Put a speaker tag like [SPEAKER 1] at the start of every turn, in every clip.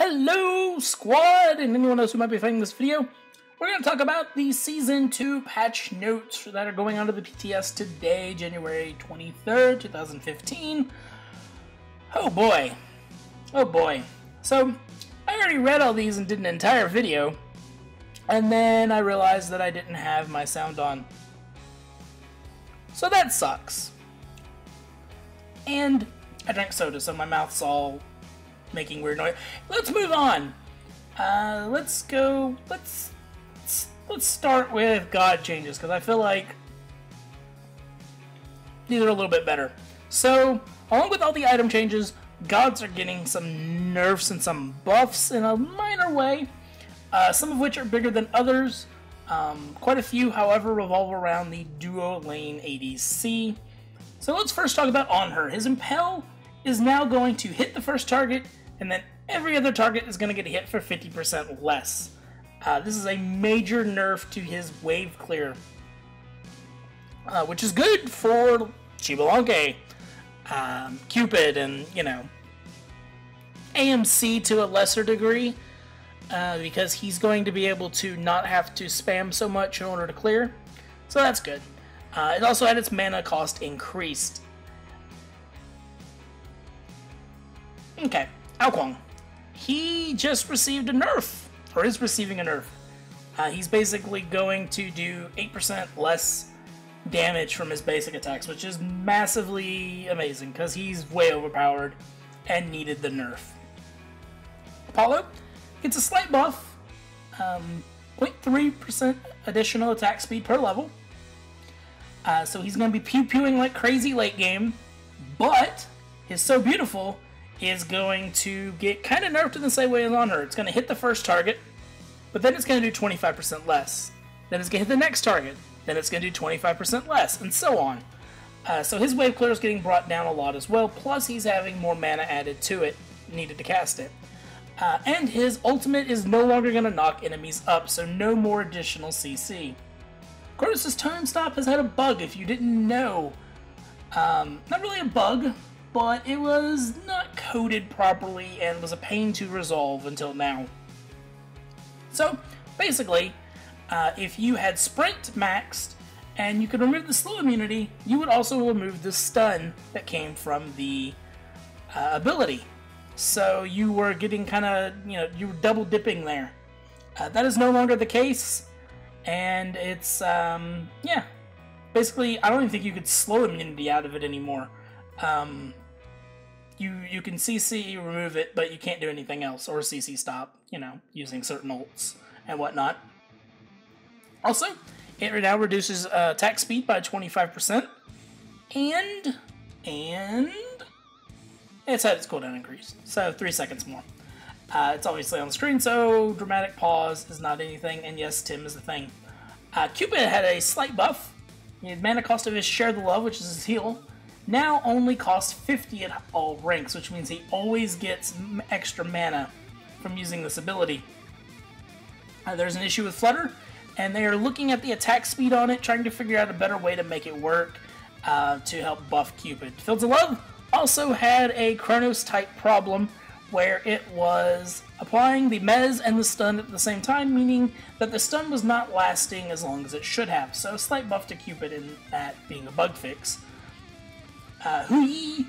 [SPEAKER 1] Hello, squad, and anyone else who might be finding this video. We're going to talk about the Season 2 patch notes that are going onto the PTS today, January 23rd, 2015. Oh boy. Oh boy. So, I already read all these and did an entire video, and then I realized that I didn't have my sound on. So that sucks. And I drank soda, so my mouth's all making weird noise. Let's move on. Let's start with God changes, because I feel like these are a little bit better. So, along with all the item changes, gods are getting some nerfs and some buffs in a minor way, some of which are bigger than others. Quite a few, however, revolve around the duo lane ADC. So let's first talk about On Her. His Impel is now going to hit the first target, and then every other target is going to get hit for 50% less. This is a major nerf to his wave clear, which is good for Xbalanque, Cupid, and, you know, AMC to a lesser degree, because he's going to be able to not have to spam so much in order to clear, so that's good. It also had its mana cost increased. Okay, Kuang. He just received a nerf, or is receiving a nerf. He's basically going to do 8% less damage from his basic attacks, which is massively amazing, because he's way overpowered and needed the nerf. Apollo gets a slight buff, 0.3% additional attack speed per level. So he's going to be pew-pewing like crazy late game, but his So Beautiful is going to get kind of nerfed in the same way as On Her. It's going to hit the first target, but then it's going to do 25% less. Then it's going to hit the next target, then it's going to do 25% less, and so on. So his wave clear is getting brought down a lot as well, plus he's having more mana added to it, needed to cast it. And his ultimate is no longer going to knock enemies up, so no more additional CC. Chronos' Time Stop has had a bug, if you didn't know. Not really a bug, but it was not coded properly and was a pain to resolve until now. So, basically, if you had Sprint maxed and you could remove the slow immunity, you would also remove the stun that came from the ability. So you were getting kind of, you know, you were double dipping there. That is no longer the case. And it's, yeah, basically, I don't even think you could slow immunity out of it anymore. You can CC remove it, but you can't do anything else, or CC stop, you know, using certain ults and whatnot. Also, it now reduces attack speed by 25%, and it's had its cooldown increased, so 3 seconds more. It's obviously on the screen, so dramatic pause is not anything, and yes, Tim is the thing. Cupid had a slight buff. The mana cost of his Share the Love, which is his heal, now only costs 50 at all ranks, which means he always gets extra mana from using this ability. There's an issue with Flutter, and they are looking at the attack speed on it, trying to figure out a better way to make it work to help buff Cupid. Fields of Love also had a Chronos type problem, where it was applying the mez and the stun at the same time, meaning that the stun was not lasting as long as it should have. So a slight buff to Cupid in that being a bug fix. Hui,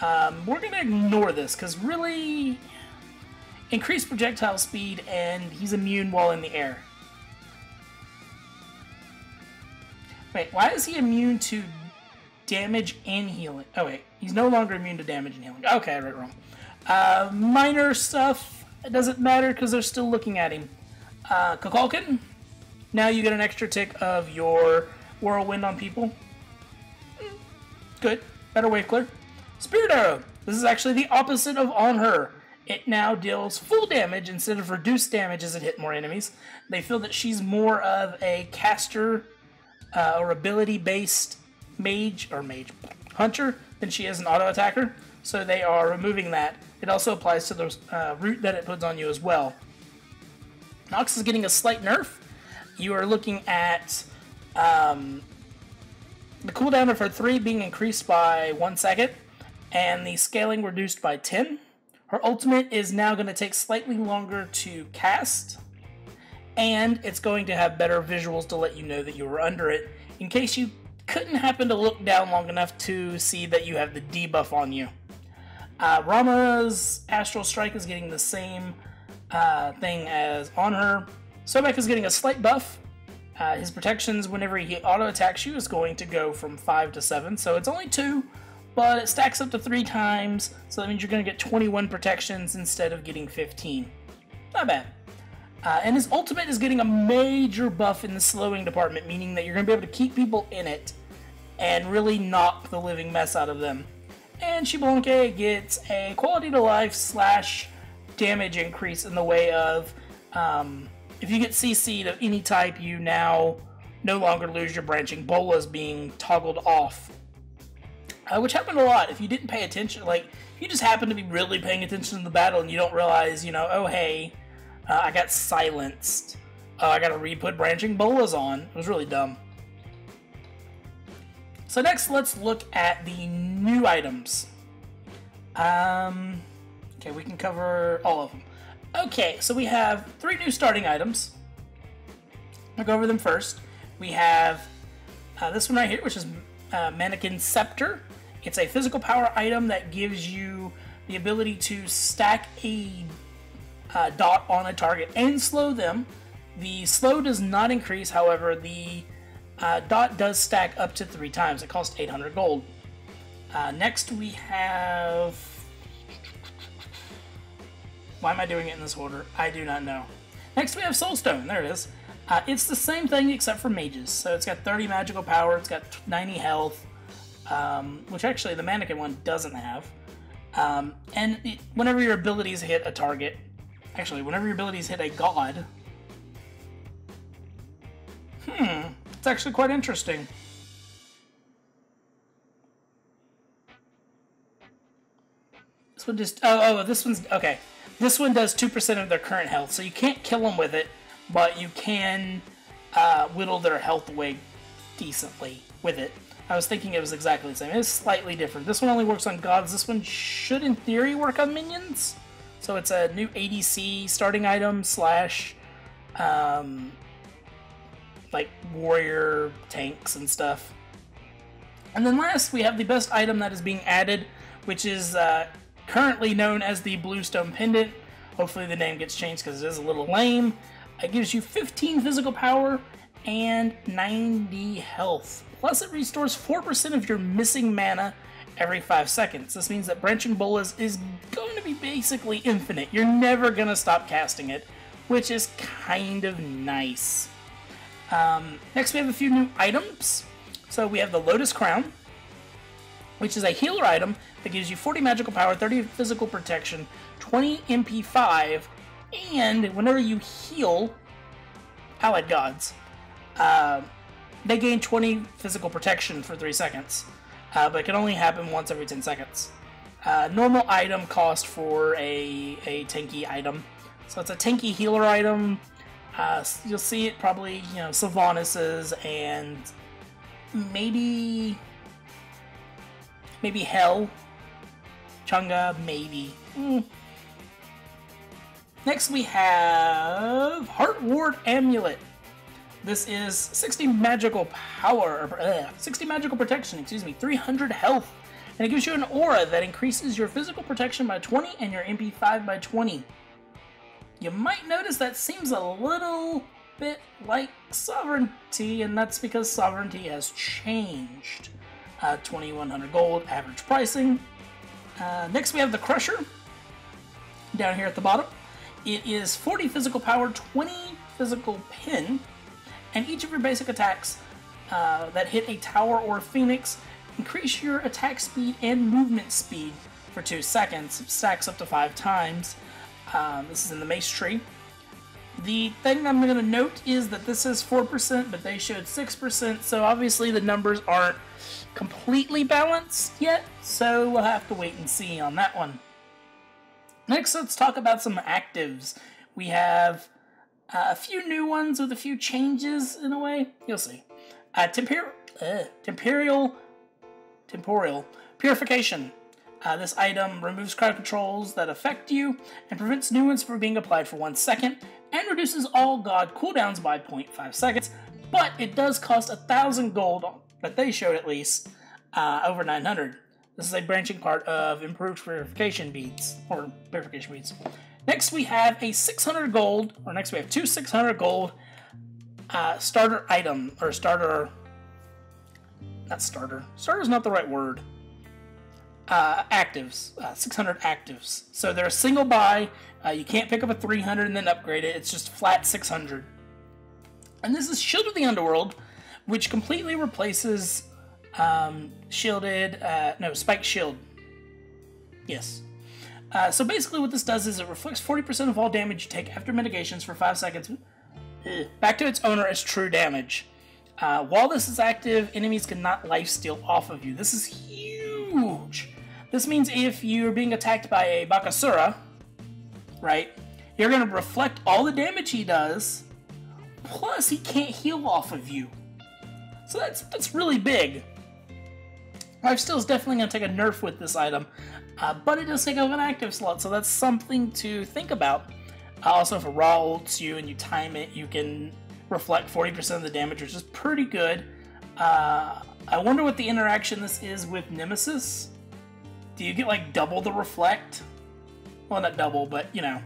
[SPEAKER 1] we're going to ignore this, because really, increased projectile speed and he's immune while in the air. Wait, why is he immune to damage and healing? Oh wait, he's no longer immune to damage and healing. Okay, I read it wrong. Minor stuff, it doesn't matter because they're still looking at him. Kuang, now you get an extra tick of your whirlwind on people. Good, better wave clear. Spirit Arrow, this is actually the opposite of On Her. It now deals full damage instead of reduced damage as it hit more enemies. They feel that she's more of a caster or ability-based hunter than she is an auto attacker. So they are removing that. It also applies to the root that it puts on you as well. Nox is getting a slight nerf. You are looking at the cooldown of her 3 being increased by 1 second, and the scaling reduced by 10, Her ultimate is now going to take slightly longer to cast, and it's going to have better visuals to let you know that you were under it, in case you couldn't happen to look down long enough to see that you have the debuff on you. Rama's Astral Strike is getting the same thing as on her. Sobek is getting a slight buff. His protections, whenever he auto-attacks you, is going to go from 5 to 7, so it's only 2, but it stacks up to 3 times, so that means you're going to get 21 protections instead of getting 15. Not bad. And his ultimate is getting a major buff in the slowing department, meaning that you're going to be able to keep people in it and really knock the living mess out of them. And Xbalanque gets a quality to life / damage increase in the way of if you get CC'd of any type, you now no longer lose your branching bolas being toggled off. Which happened a lot. If you didn't pay attention, like, if you just happen to be really paying attention to the battle and you don't realize, you know, oh hey, I got silenced. I gotta re-put branching bolas on. It was really dumb. So next, let's look at the new items. Okay, we can cover all of them. Okay, so we have 3 new starting items. I'll go over them first. We have this one right here, which is Mannequin Scepter. It's a physical power item that gives you the ability to stack a dot on a target and slow them. The slow does not increase, however, the dot does stack up to 3 times. It costs 800 gold. Next we have... Why am I doing it in this order? I do not know. Next we have Soulstone. There it is. It's the same thing except for mages. So it's got 30 magical power, it's got 90 health, which actually the mannequin one doesn't have. And whenever your abilities hit a target, actually whenever your abilities hit a god, it's actually quite interesting. This one just, this one's, okay. This one does 2% of their current health, so you can't kill them with it, but you can whittle their health away decently with it. I was thinking it was exactly the same. It's slightly different. This one only works on gods. This one should, in theory, work on minions. So it's a new ADC starting item / like warrior tanks and stuff. And then last, we have the best item that is being added, which is currently known as the Bluestone Pendant. Hopefully the name gets changed because it is a little lame. It gives you 15 physical power and 90 health. Plus it restores 4% of your missing mana every 5 seconds. This means that Branching Bolas is going to be basically infinite. You're never going to stop casting it, which is kind of nice. Next we have a few new items. So we have the Lotus Crown, which is a healer item that gives you 40 magical power, 30 physical protection, 20 MP5, and whenever you heal allied gods, they gain 20 physical protection for 3 seconds, but it can only happen once every 10 seconds. Normal item cost for a tanky item, so it's a tanky healer item. You'll see it probably, you know, Sylvanas' and maybe Hell, Chang'e, maybe. Next we have Heart Ward Amulet. This is 60 magical power, 60 magical protection, 300 health, and it gives you an aura that increases your physical protection by 20 and your MP5 by 20. You might notice that seems a little bit like Sovereignty, and that's because Sovereignty has changed. 2100 gold average pricing. Next we have the Crusher down here at the bottom. It is 40 physical power, 20 physical pin, and each of your basic attacks that hit a tower or a phoenix increase your attack speed and movement speed for 2 seconds. It stacks up to 5 times. This is in the Mace Tree. The thing I'm going to note is that this is 4%, but they showed 6%, so obviously the numbers aren't completely balanced yet, so we'll have to wait and see on that one. Next, let's talk about some actives. We have a few new ones with a few changes in a way. You'll see. Temporal Purification. This item removes crowd controls that affect you and prevents new ones from being applied for 1 second, and reduces all god cooldowns by 0.5 seconds, but it does cost 1,000 gold, that they showed at least, over 900. This is a branching part of improved purification beads, or purification beads. Next we have a 600 gold, or next we have two 600 gold starter item, or starter, not starter, starter's not the right word, actives, 600 actives. So they're a single buy, you can't pick up a 300 and then upgrade it, it's just flat 600. And this is Shield of the Underworld, which completely replaces Spike Shield. Yes. So basically what this does is it reflects 40% of all damage you take after mitigations for 5 seconds back to its owner as true damage. While this is active, enemies cannot lifesteal off of you. This is huge. This means if you're being attacked by a Bakasura, right, you're going to reflect all the damage he does, plus he can't heal off of you. So that's really big. Lifesteal is definitely going to take a nerf with this item, but it does take up an active slot, so that's something to think about. Also, if a raw ults you and you time it, you can reflect 40% of the damage, which is pretty good. I wonder what the interaction this is with Nemesis. Do you get like double the reflect? Well, not double, but you know,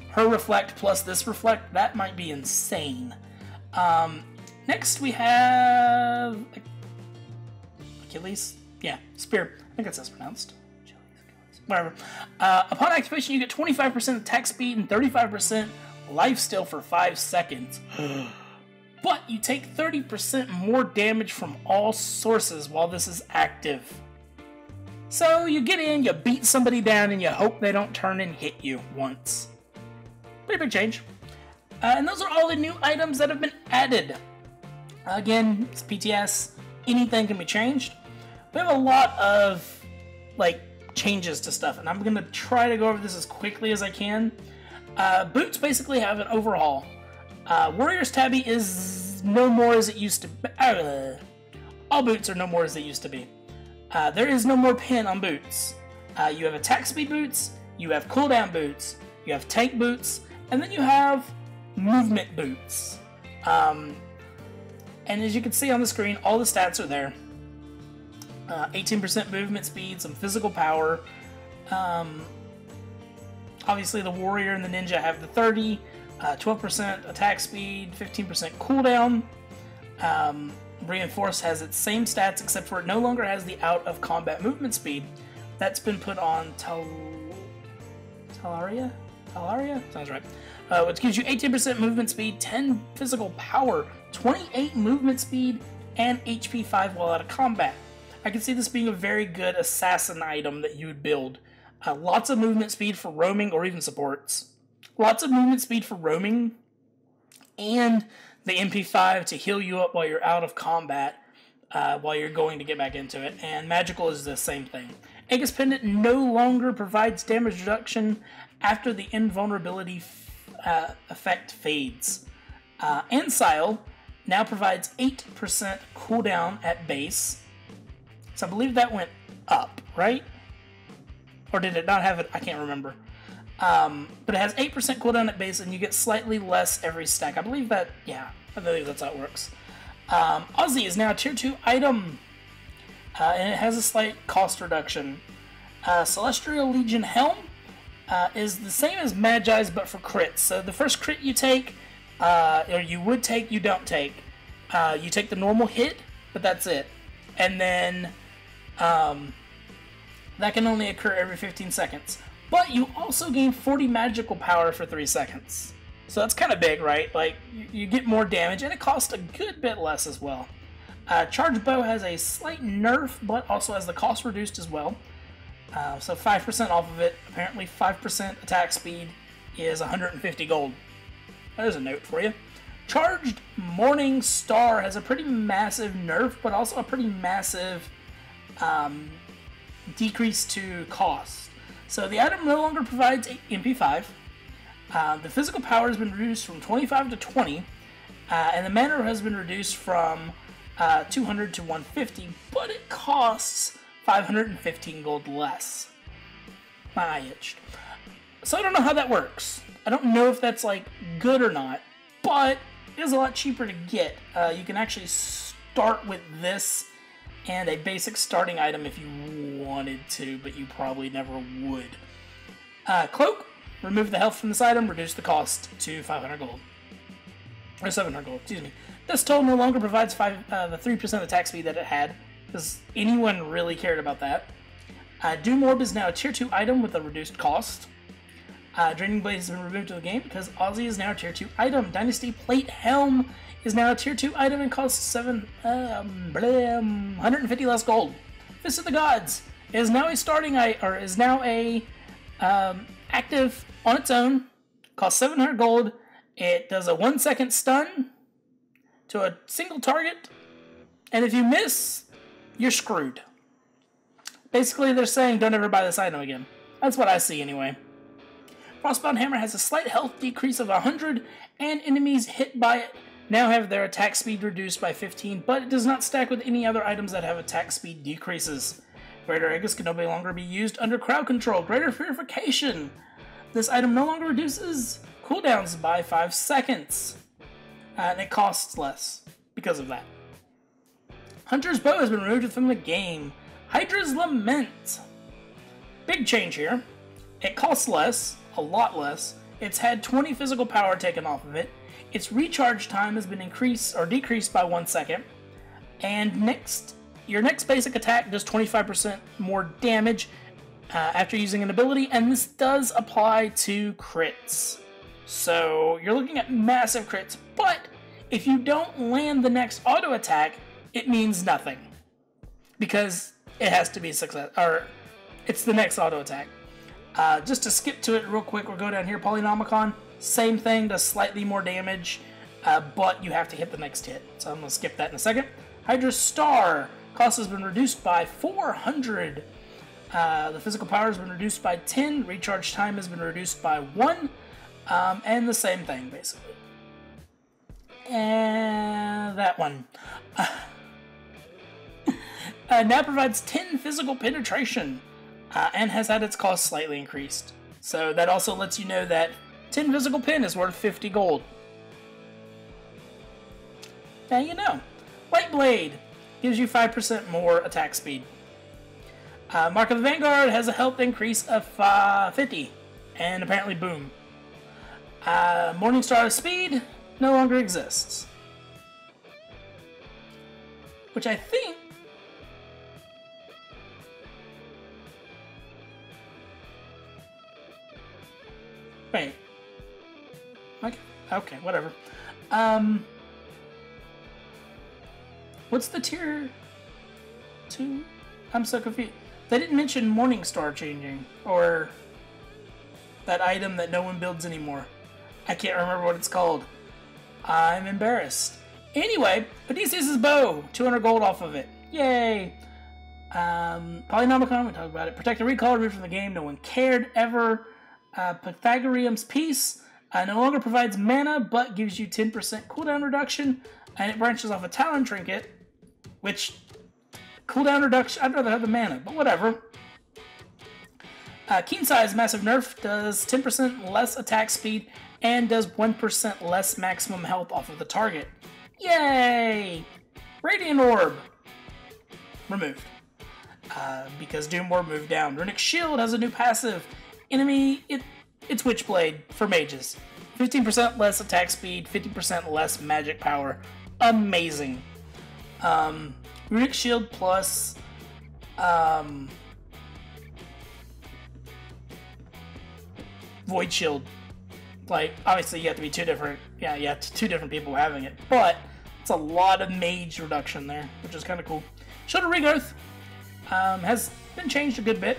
[SPEAKER 1] her reflect plus this reflect, that might be insane. Next we have Achilles? Yeah, Spear. I think that's how it's pronounced. Whatever. Upon activation, you get 25% attack speed and 35% lifesteal for 5 seconds. But you take 30% more damage from all sources while this is active. So you get in, you beat somebody down, and you hope they don't turn and hit you once. Pretty big change. And those are all the new items that have been added. Again, it's PTS. Anything can be changed. We have a lot of changes to stuff, and I'm going to try to go over this as quickly as I can. Boots basically have an overhaul. Warrior's Tabby is no more as it used to be. All boots are no more as they used to be. There is no more pin on boots. You have attack speed boots, you have cooldown boots, you have tank boots, and then you have movement boots. And as you can see on the screen, all the stats are there. 18% movement speed, some physical power. Obviously the warrior and the ninja have the 30, 12% attack speed, 15% cooldown. Reinforced has its same stats, except for it no longer has the out of combat movement speed. That's been put on Talaria? Sounds right. Which gives you 18% movement speed, 10 physical power, 28 movement speed, and HP 5 while out of combat. I can see this being a very good assassin item that you would build. Lots of movement speed for roaming or even supports. Lots of movement speed for roaming, and the MP5 to heal you up while you're out of combat, while you're going to get back into it. And magical is the same thing. Aegis Pendant no longer provides damage reduction after the invulnerability effect fades. Ensile now provides 8% cooldown at base. So I believe that went up, right? Or did it not have it? I can't remember. But it has 8% cooldown at base, and you get slightly less every stack. I believe that, yeah, I believe that's how it works. Aussie is now a tier 2 item, and it has a slight cost reduction. Celestial Legion Helm is the same as Magi's, but for crits. So the first crit you take, or you would take, you don't take. You take the normal hit, but that's it. And then that can only occur every 15 seconds. But you also gain 40 magical power for 3 seconds. So that's kind of big, right? Like, you get more damage, and it costs a good bit less as well. Charge Bow has a slight nerf, but also has the cost reduced as well. So 5% off of it. Apparently 5% attack speed is 150 gold. There's a note for you. Charged Morning Star has a pretty massive nerf, but also a pretty massive decrease to cost. So the item no longer provides MP5. The physical power has been reduced from 25 to 20, and the mana has been reduced from 200 to 150, but it costs 515 gold less. My eye itched. So I don't know how that works. I don't know if that's like good or not, but it is a lot cheaper to get. You can actually start with this and a basic starting item if you wanted to, but you probably never would. Cloak, remove the health from this item, reduce the cost to 500 gold. Or 700 gold, excuse me. This tool no longer provides the 3% attack speed that it had, because anyone really cared about that. Doom Orb is now a tier 2 item with a reduced cost. Draining Blade has been removed to the game because Aussie is now a tier 2 item. Dynasty Plate Helm is now a tier 2 item and costs 150 less gold. Fist of the Gods is now active on its own, costs 700 gold. It does a 1 second stun to a single target, and if you miss, you're screwed. Basically, they're saying don't ever buy this item again. That's what I see anyway. Frostbound Hammer has a slight health decrease of 100, and enemies hit by it now have their attack speed reduced by 15, but it does not stack with any other items that have attack speed decreases. Greater Aegis can no longer be used under crowd control. Greater Purification. This item no longer reduces cooldowns by 5 seconds, and it costs less because of that. Hunter's Bow has been removed from the game. Hydra's Lament. Big change here. It costs less, a lot less. It's had 20 physical power taken off of it. Its recharge time has been increased or decreased by 1 second. And your next basic attack does 25% more damage after using an ability, and this does apply to crits. So you're looking at massive crits, but if you don't land the next auto attack, it means nothing. Because it has to be a success, or it's the next auto attack. Just to skip to it real quick, we'll go down here. Polynomicon, same thing, does slightly more damage, but you have to hit the next hit. So I'm going to skip that in a second. Hydra Star, cost has been reduced by 400. The physical power has been reduced by 10. Recharge time has been reduced by 1. And the same thing, basically. And that one. Now provides 10 physical penetration. And has had its cost slightly increased. So that also lets you know that 10 physical pen is worth 50 gold. Now you know. Light Blade gives you 5% more attack speed. Mark of the Vanguard has a health increase of 50. And apparently boom. Morningstar Speed no longer exists. Which I think... Wait. Okay, whatever. What's the tier 2? I'm so confused. They didn't mention Morningstar changing, or that item that no one builds anymore. I can't remember what it's called. I'm embarrassed. Anyway, Odysseus' bow, 200 gold off of it. Yay! Polynomicon, we talked about it. Protect and Recall, removed from the game. No one cared ever. Pythagorean's Piece no longer provides mana, but gives you 10% cooldown reduction, and it branches off a Talon Trinket, which, cooldown reduction, I'd rather have the mana, but whatever. Keen Size Massive Nerf does 10% less attack speed, and does 1% less maximum health off of the target. Yay! Radiant Orb, removed. Because Doom Orb moved down. Runic Shield has a new passive. Enemy, it's Witchblade for mages. 15% less attack speed, 50% less magic power. Amazing. Runic Shield plus Void Shield. Like, obviously you have to be two different people having it, but it's a lot of mage reduction there, which is kind of cool. Shield of Rebirth has been changed a good bit.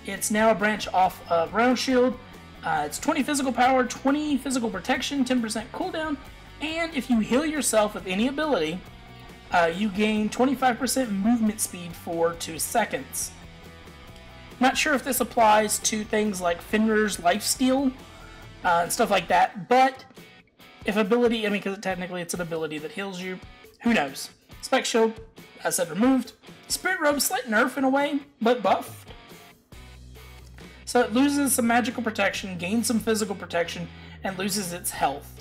[SPEAKER 1] It's now a branch off of Round Shield. It's 20 physical power, 20 physical protection, 10% cooldown, and if you heal yourself with any ability, you gain 25% movement speed for 2 seconds. Not sure if this applies to things like Fenrir's Lifesteal and stuff like that, but if ability, I mean, because technically it's an ability that heals you, who knows? Spec Shield, as I said, removed. Spirit Robe, slight nerf in a way, but buffed. So it loses some magical protection, gains some physical protection, and loses its health.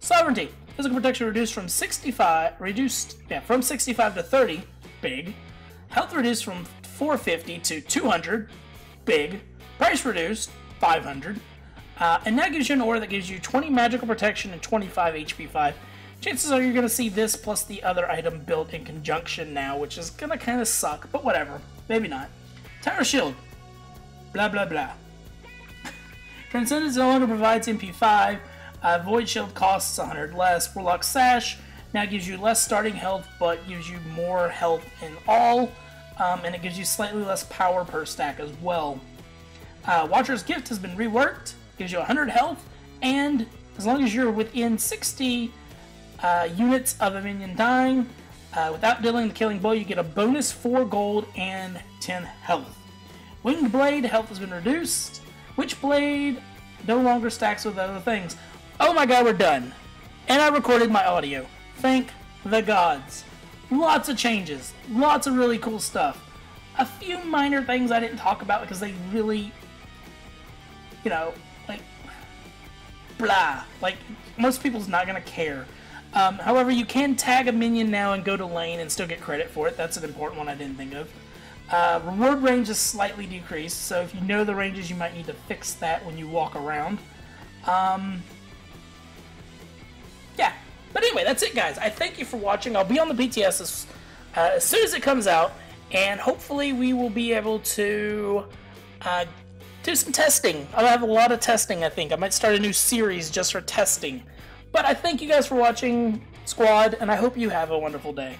[SPEAKER 1] Sovereignty, physical protection reduced from 65 to 30, big. Health reduced from 450 to 200, big. Price reduced, 500. And that gives you an aura that gives you 20 magical protection and 25 HP 5. Chances are you're going to see this plus the other item built in conjunction now, which is going to kind of suck, but whatever. Maybe not. Tower Shield. Blah, blah, blah. Transcendence no longer provides MP5. Void Shield costs 100 less. Warlock Sash now gives you less starting health, but gives you more health in all. And it gives you slightly less power per stack as well. Watcher's Gift has been reworked. Gives you 100 health, and as long as you're within 60 units of a minion dying, without dealing the killing blow, you get a bonus 4 gold and 10 health. Winged Blade, health has been reduced. Witchblade no longer stacks with other things. Oh my god, we're done. And I recorded my audio. Thank the gods. Lots of changes. Lots of really cool stuff. A few minor things I didn't talk about because they really, you know, like, blah. Like, most people's not going to care. However, you can tag a minion now and go to lane and still get credit for it. That's an important one I didn't think of. Reward range is slightly decreased, so if you know the ranges, you might need to fix that when you walk around. Yeah. But anyway, that's it, guys. I thank you for watching. I'll be on the PTS as soon as it comes out, and hopefully we will be able to do some testing. I'll have a lot of testing, I think. I might start a new series just for testing. But I thank you guys for watching, squad, and I hope you have a wonderful day.